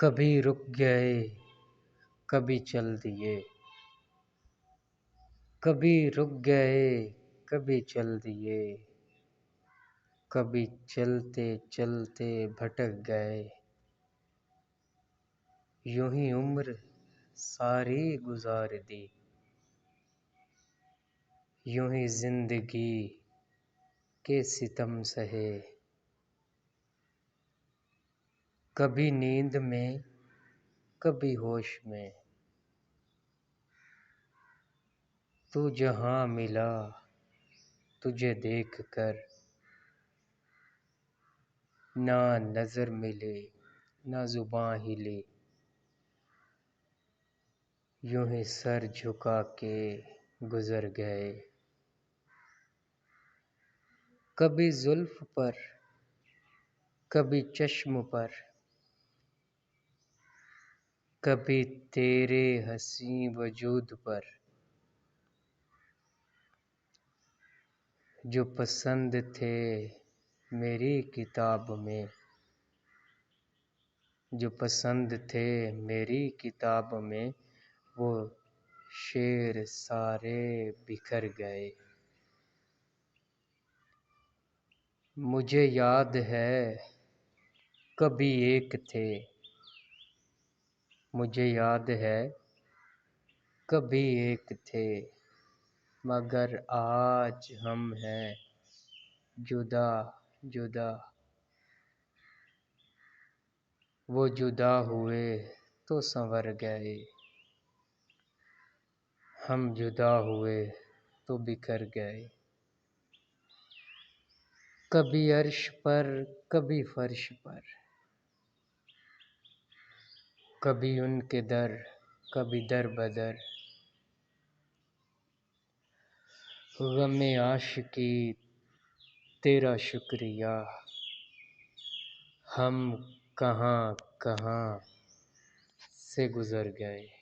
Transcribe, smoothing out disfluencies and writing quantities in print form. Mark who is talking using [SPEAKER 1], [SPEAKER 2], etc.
[SPEAKER 1] کبھی رک گئے کبھی چل دیے، کبھی رک گئے کبھی چل دیے، کبھی چلتے چلتے بھٹک گئے، یوں ہی عمر ساری گزار دی، یوں ہی زندگی کے ستم سہے، کبھی نیند میں کبھی ہوش میں، تو جہاں ملا تجھے دیکھ کر، نہ نظر ملے نہ زباں ہلی، یوں ہی سر جھکا کے گزر گئے، کبھی زلف پر کبھی چشم پر، کبھی تیرے حسین وجود پر، جو پسند تھے میری کتاب میں، جو پسند تھے میری کتاب میں، وہ شعر سارے بکھر گئے، مجھے یاد ہے کبھی ایک تھے، مجھے یاد ہے کبھی ایک تھے، مگر آج ہم ہیں جدا جدا، وہ جدا ہوئے تو سنور گئے، ہم جدا ہوئے تو بکھر گئے، کبھی عرش پر کبھی فرش پر، کبھی ان کے در کبھی در بدر، غم عاشقی تیرا شکریہ، ہم کہاں کہاں سے گزر گئے۔